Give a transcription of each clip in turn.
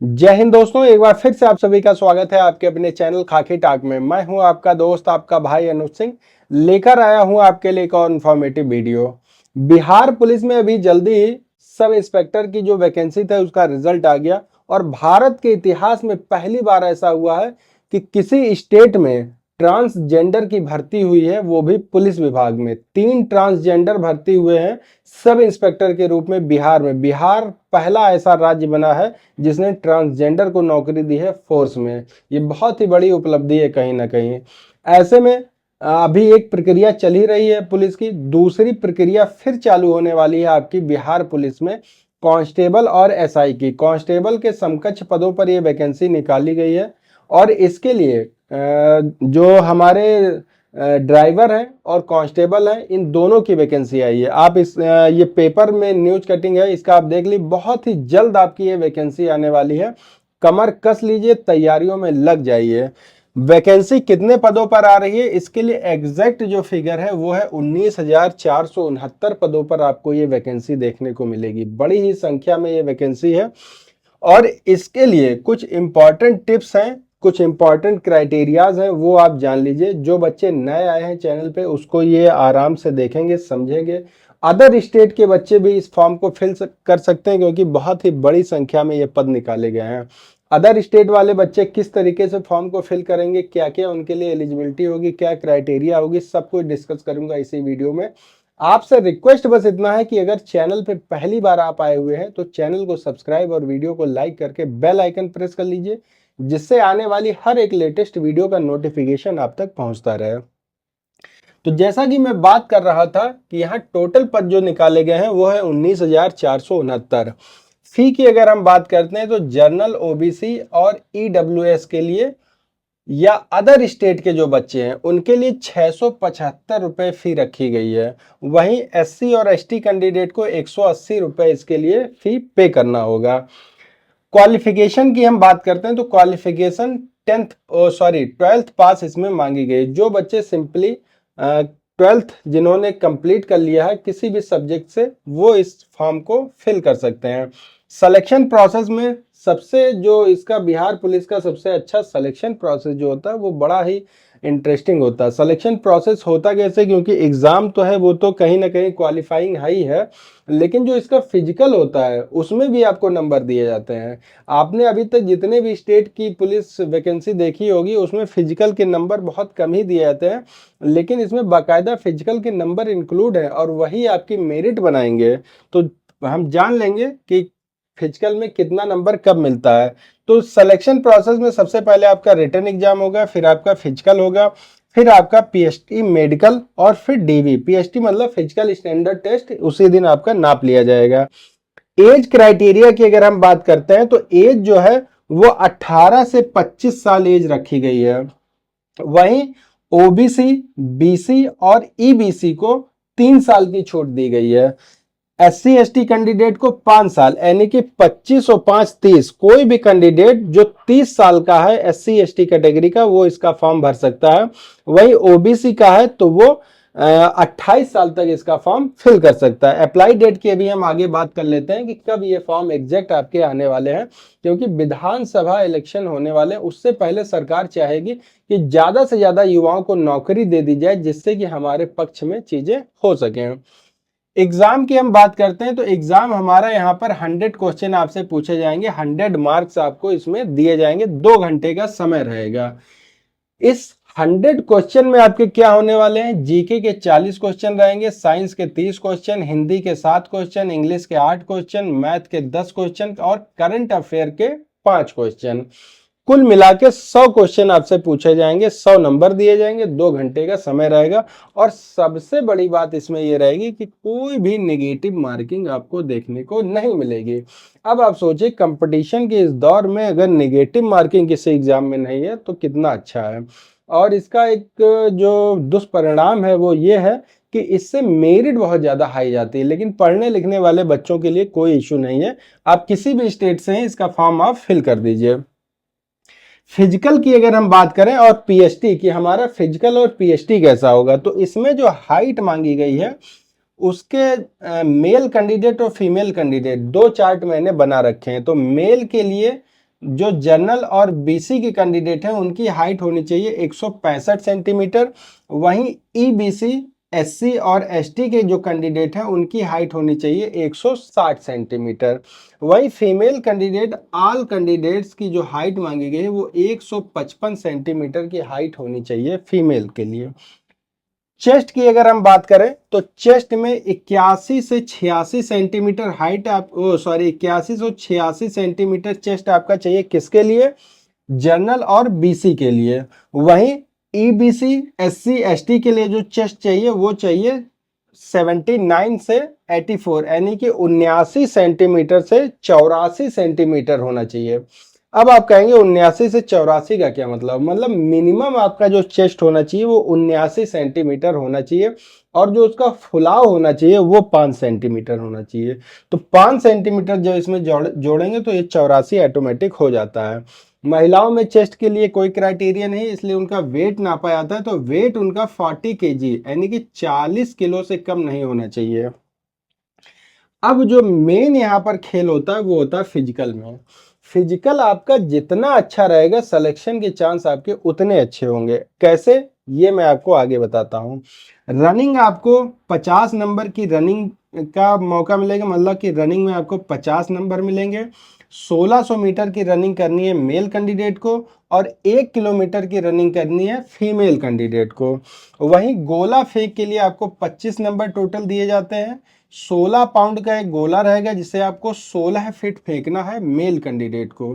जय हिंद दोस्तों, एक बार फिर से आप सभी का स्वागत है आपके अपने चैनल खाकी टाक में। मैं हूं आपका दोस्त, आपका भाई अनुज सिंह, लेकर आया हूं आपके लिए एक और इन्फॉर्मेटिव वीडियो। बिहार पुलिस में अभी जल्दी ही सब इंस्पेक्टर की जो वैकेंसी था उसका रिजल्ट आ गया और भारत के इतिहास में पहली बार ऐसा हुआ है कि किसी स्टेट में ट्रांसजेंडर की भर्ती हुई है, वो भी पुलिस विभाग में। 3 ट्रांसजेंडर भर्ती हुए हैं सब इंस्पेक्टर के रूप में बिहार में। बिहार पहला ऐसा राज्य बना है जिसने ट्रांसजेंडर को नौकरी दी है फोर्स में। ये बहुत ही बड़ी उपलब्धि है कहीं ना कहीं। ऐसे में अभी एक प्रक्रिया चल ही रही है पुलिस की, दूसरी प्रक्रिया फिर चालू होने वाली है आपकी बिहार पुलिस में कांस्टेबल और एसआई की। कांस्टेबल के समकक्ष पदों पर यह वैकेंसी निकाली गई है और इसके लिए जो हमारे ड्राइवर है और कांस्टेबल है, इन दोनों की वैकेंसी आई है। आप इस ये पेपर में न्यूज कटिंग है, इसका आप देख लीजिए। बहुत ही जल्द आपकी ये वैकेंसी आने वाली है, कमर कस लीजिए, तैयारियों में लग जाइए। वैकेंसी कितने पदों पर आ रही है, इसके लिए एग्जैक्ट जो फिगर है वो है 19,469 पदों पर आपको ये वैकेंसी देखने को मिलेगी। बड़ी ही संख्या में ये वैकेंसी है और इसके लिए कुछ इंपॉर्टेंट टिप्स हैं, कुछ इंपॉर्टेंट क्राइटेरियाज हैं, वो आप जान लीजिए। जो बच्चे नए आए हैं चैनल पे उसको ये आराम से देखेंगे, समझेंगे। अदर स्टेट के बच्चे भी इस फॉर्म को फिल कर सकते हैं क्योंकि बहुत ही बड़ी संख्या में ये पद निकाले गए हैं। अदर स्टेट वाले बच्चे किस तरीके से फॉर्म को फिल करेंगे, क्या क्या उनके लिए एलिजिबिलिटी होगी, क्या क्राइटेरिया होगी, सब कुछ डिस्कस करूंगा इसी वीडियो में। आपसे रिक्वेस्ट बस इतना है कि अगर चैनल पे पहली बार आप आए हुए हैं तो चैनल को सब्सक्राइब और वीडियो को लाइक करके बेल आइकन प्रेस कर लीजिए, जिससे आने वाली हर एक लेटेस्ट वीडियो का नोटिफिकेशन आप तक पहुंचता रहे। तो जैसा कि मैं बात कर रहा था कि यहाँ टोटल पद जो निकाले गए हैं वो है 19,469। फी की अगर हम बात करते हैं तो जनरल, ओबीसी और ईडब्ल्यूएस के लिए या अदर स्टेट के जो बच्चे हैं उनके लिए 675 रुपए फी रखी गई है। वहीं एससी और एसटी कैंडिडेट को 180 रुपए इसके लिए फी पे करना होगा। क्वालिफिकेशन की हम बात करते हैं तो क्वालिफिकेशन 12th पास इसमें मांगी गई। जो बच्चे सिंपली 12th जिन्होंने कंप्लीट कर लिया है किसी भी सब्जेक्ट से, वो इस फॉर्म को फिल कर सकते हैं। सिलेक्शन प्रोसेस में सबसे जो इसका बिहार पुलिस का सबसे अच्छा सिलेक्शन प्रोसेस जो होता है वो बड़ा ही इंटरेस्टिंग होता है। सिलेक्शन प्रोसेस होता कैसे, क्योंकि एग्जाम तो है वो तो कहीं ना कहीं क्वालिफाइंग हाई है, लेकिन जो इसका फिजिकल होता है उसमें भी आपको नंबर दिए जाते हैं। आपने अभी तक जितने भी स्टेट की पुलिस वैकेंसी देखी होगी उसमें फिजिकल के नंबर बहुत कम ही दिए जाते हैं, लेकिन इसमें बाकायदा फिजिकल के नंबर इंक्लूड है और वही आपकी मेरिट बनाएंगे। तो हम जान लेंगे कि फिजिकल में कितना नंबर कब मिलता है। तो सिलेक्शन प्रोसेस में सबसे पहले आपका रिटन एग्जाम होगा, फिर आपका फिजिकल होगा, फिर आपका पीएसटी मेडिकल और फिर डीवी। पीएसटी मतलब फिजिकल स्टैंडर्ड टेस्ट, उसी दिन आपका नाप लिया जाएगा। एज क्राइटेरिया की अगर हम बात करते हैं तो एज जो है वो 18 से 25 साल एज रखी गई है। वहीं ओबीसी, बीसी और ईबीसी को 3 साल की छूट दी गई है। एससी एसटी कैंडिडेट को 5 साल, यानी कि 25 और 5 30। कोई भी कैंडिडेट जो 30 साल का है एससी एसटी कैटेगरी का वो इसका फॉर्म भर सकता है। वही ओबीसी का है तो वो 28 साल तक इसका फॉर्म फिल कर सकता है। अप्लाई डेट की अभी हम आगे बात कर लेते हैं कि कब ये फॉर्म एग्जैक्ट आपके आने वाले हैं, क्योंकि विधानसभा इलेक्शन होने वाले, उससे पहले सरकार चाहेगी कि ज्यादा से ज्यादा युवाओं को नौकरी दे दी जाए, जिससे कि हमारे पक्ष में चीजें हो सकें। एग्जाम की हम बात करते हैं तो एग्जाम हमारा यहाँ पर 100 क्वेश्चन आपसे पूछे जाएंगे, 100 मार्क्स आपको इसमें दिए जाएंगे, 2 घंटे का समय रहेगा। इस 100 क्वेश्चन में आपके क्या होने वाले हैं, जीके के 40 क्वेश्चन रहेंगे, साइंस के 30 क्वेश्चन, हिंदी के 7 क्वेश्चन, इंग्लिश के 8 क्वेश्चन, मैथ के 10 क्वेश्चन और करंट अफेयर के 5 क्वेश्चन। कुल मिला के 100 क्वेश्चन आपसे पूछे जाएंगे, 100 नंबर दिए जाएंगे, 2 घंटे का समय रहेगा। और सबसे बड़ी बात इसमें यह रहेगी कि कोई भी नेगेटिव मार्किंग आपको देखने को नहीं मिलेगी। अब आप सोचिए, कंपटीशन के इस दौर में अगर नेगेटिव मार्किंग किसी एग्जाम में नहीं है तो कितना अच्छा है। और इसका एक जो दुष्परिणाम है वो ये है कि इससे मेरिट बहुत ज्यादा हाई जाती है, लेकिन पढ़ने लिखने वाले बच्चों के लिए कोई इश्यू नहीं है। आप किसी भी स्टेट से हैं, इसका फॉर्म आप फिल कर दीजिए। फिजिकल की अगर हम बात करें और पीएसटी की, हमारा फिजिकल और पीएसटी कैसा होगा, तो इसमें जो हाइट मांगी गई है उसके मेल कैंडिडेट और फीमेल कैंडिडेट 2 चार्ट मैंने बना रखे हैं। तो मेल के लिए जो जनरल और बीसी के कैंडिडेट हैं उनकी हाइट होनी चाहिए 165 सेंटीमीटर। वहीं ईबीसी, एससी और एसटी के जो कैंडिडेट हैं उनकी हाइट होनी चाहिए 160 सेंटीमीटर। वहीं फीमेल कैंडिडेट, ऑल कैंडिडेट्स की जो हाइट मांगी गई है वो 155 सेंटीमीटर की हाइट होनी चाहिए फीमेल के लिए। चेस्ट की अगर हम बात करें तो चेस्ट में 81 से 86 सेंटीमीटर हाइट, आप 81 से 86 सेंटीमीटर चेस्ट आपका चाहिए किसके लिए? जनरल और बीसी के लिए। वहीं ईबीसी, एससी, एसटी के लिए जो चेस्ट चाहिए वो चाहिए 79 से 84, यानी कि 79 सेंटीमीटर से 84 सेंटीमीटर होना चाहिए। अब आप कहेंगे 79 से 84 का क्या मतलब मिनिमम आपका जो चेस्ट होना चाहिए वो 79 सेंटीमीटर होना चाहिए, और जो उसका फुलाव होना चाहिए वो 5 सेंटीमीटर होना चाहिए। तो 5 सेंटीमीटर जब इसमें जोड़ेंगे तो ये 84 ऑटोमेटिक हो जाता है। महिलाओं में चेस्ट के लिए कोई क्राइटेरिया नहीं, इसलिए उनका वेट नापा जाता है, तो वेट उनका 40 केजी यानी कि 40 किलो से कम नहीं होना चाहिए। अब जो मेन यहाँ पर खेल होता है वो होता है फिजिकल में। फिजिकल आपका जितना अच्छा रहेगा सिलेक्शन के चांस आपके उतने अच्छे होंगे। कैसे, ये मैं आपको आगे बताता हूँ। रनिंग आपको 50 नंबर की रनिंग का मौका मिलेगा, मतलब कि रनिंग में आपको 50 नंबर मिलेंगे। 1600 मीटर की रनिंग करनी है मेल कैंडिडेट को, और 1 किलोमीटर की रनिंग करनी है फीमेल कैंडिडेट को। वहीं गोला फेंक के लिए आपको 25 नंबर टोटल दिए जाते हैं। 16 पाउंड का एक गोला रहेगा जिसे आपको 16 फीट फेंकना है मेल कैंडिडेट को।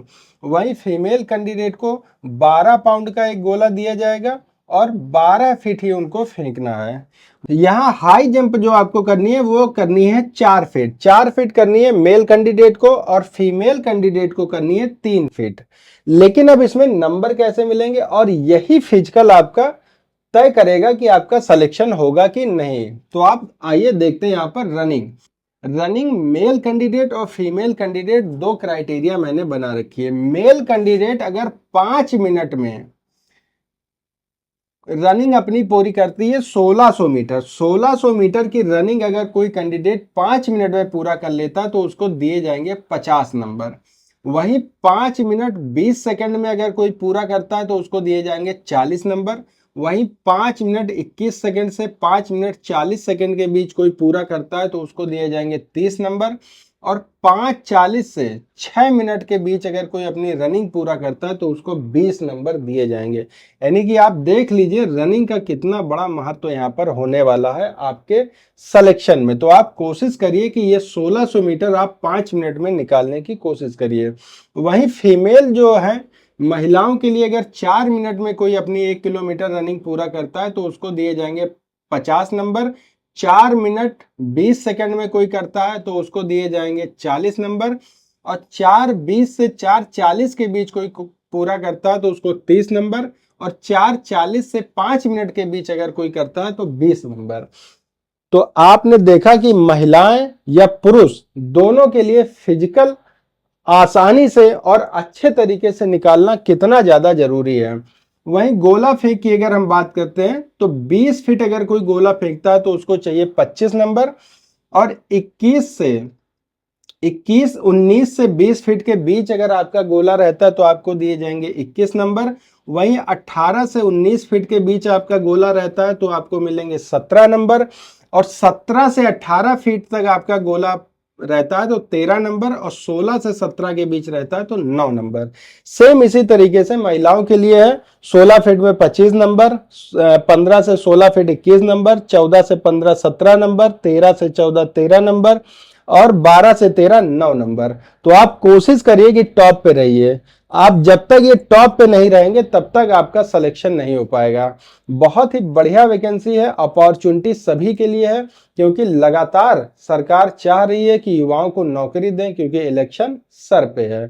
वहीं फीमेल कैंडिडेट को 12 पाउंड का एक गोला दिया जाएगा और 12 फीट ही उनको फेंकना है। यहाँ हाई जंप जो आपको करनी है वो करनी है 4 फीट। 4 फीट करनी है मेल कैंडिडेट को और फीमेल कैंडिडेट को करनी है 3 फीट। लेकिन अब इसमें नंबर कैसे मिलेंगे, और यही फिजिकल आपका तय करेगा कि आपका सिलेक्शन होगा कि नहीं। तो आप आइए देखते हैं यहाँ पर रनिंग मेल कैंडिडेट और फीमेल कैंडिडेट, दो क्राइटेरिया मैंने बना रखी है। मेल कैंडिडेट अगर 5 मिनट में रनिंग अपनी पूरी करती है 1600 मीटर, 1600 मीटर की रनिंग अगर कोई कैंडिडेट 5 मिनट में पूरा कर लेता है तो उसको दिए जाएंगे 50 नंबर। वहीं 5 मिनट 20 सेकंड में अगर कोई पूरा करता है तो उसको दिए जाएंगे 40 नंबर। वहीं 5 मिनट 21 सेकंड से 5 मिनट 40 सेकंड के बीच कोई पूरा करता है तो उसको दिए जाएंगे 30 नंबर। और 5:40 से 6 मिनट के बीच अगर कोई अपनी रनिंग पूरा करता है तो उसको 20 नंबर दिए जाएंगे। यानी कि आप देख लीजिए रनिंग का कितना बड़ा महत्व यहाँ पर होने वाला है आपके सिलेक्शन में। तो आप कोशिश करिए कि ये 1600 मीटर आप 5 मिनट में निकालने की कोशिश करिए। वहीं फीमेल जो है, महिलाओं के लिए अगर 4 मिनट में कोई अपनी 1 किलोमीटर रनिंग पूरा करता है तो उसको दिए जाएंगे 50 नंबर। 4 मिनट 20 सेकंड में कोई करता है तो उसको दिए जाएंगे 40 नंबर। और 4:20 से 4:40 के बीच कोई पूरा करता है तो उसको 30 नंबर। और 4:40 से 5 मिनट के बीच अगर कोई करता है तो 20 नंबर। तो आपने देखा कि महिलाएं या पुरुष दोनों के लिए फिजिकल आसानी से और अच्छे तरीके से निकालना कितना ज्यादा जरूरी है। वहीं गोला फेंक की अगर हम बात करते हैं तो 20 फीट अगर कोई गोला फेंकता है तो उसको चाहिए 25 नंबर। और 19 से 20 फीट के बीच अगर आपका गोला रहता है तो आपको दिए जाएंगे 21 नंबर। वहीं 18 से 19 फीट के बीच आपका गोला रहता है तो आपको मिलेंगे 17 नंबर। और 17 से 18 फीट तक आपका गोला रहता है तो 13 नंबर। और 16 से 17 के बीच रहता है तो 9 नंबर। सेम इसी तरीके से महिलाओं के लिए है। 16 फीट में 25 नंबर, 15 से 16 फीट 21 नंबर, 14 से 15 17 नंबर, 13 से 14 13 नंबर, और 12 से 13 9 नंबर। तो आप कोशिश करिए कि टॉप पे रहिए। आप जब तक ये टॉप पे नहीं रहेंगे तब तक आपका सिलेक्शन नहीं हो पाएगा। बहुत ही बढ़िया वैकेंसी है, अपॉर्चुनिटी सभी के लिए है, क्योंकि लगातार सरकार चाह रही है कि युवाओं को नौकरी दें, क्योंकि इलेक्शन सर पे है।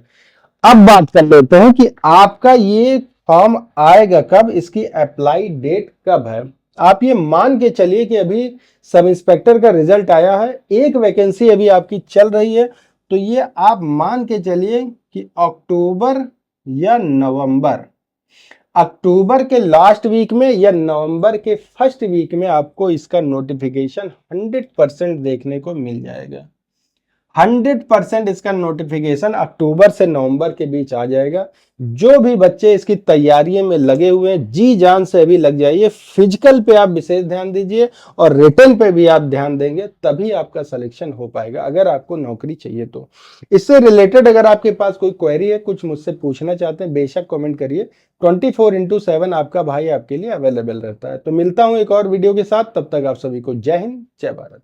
अब बात कर लेते हैं कि आपका ये फॉर्म आएगा कब, इसकी अप्लाई डेट कब है। आप ये मान के चलिए कि अभी सब इंस्पेक्टर का रिजल्ट आया है, एक वैकेंसी अभी आपकी चल रही है, तो ये आप मान के चलिए कि अक्टूबर या नवंबर, अक्टूबर के लास्ट वीक में या नवंबर के फर्स्ट वीक में आपको इसका नोटिफिकेशन 100% देखने को मिल जाएगा। 100% इसका नोटिफिकेशन अक्टूबर से नवंबर के बीच आ जाएगा। जो भी बच्चे इसकी तैयारी में लगे हुए हैं, जी जान से अभी लग जाइए। फिजिकल पे आप विशेष ध्यान दीजिए और रिटन पे भी आप ध्यान देंगे, तभी आपका सिलेक्शन हो पाएगा अगर आपको नौकरी चाहिए तो। इससे रिलेटेड अगर आपके पास कोई क्वेरी है, कुछ मुझसे पूछना चाहते हैं, बेशक कमेंट करिए। 24/7 आपका भाई आपके लिए अवेलेबल रहता है। तो मिलता हूं एक और वीडियो के साथ, तब तक आप सभी को जय हिंद, जय भारत।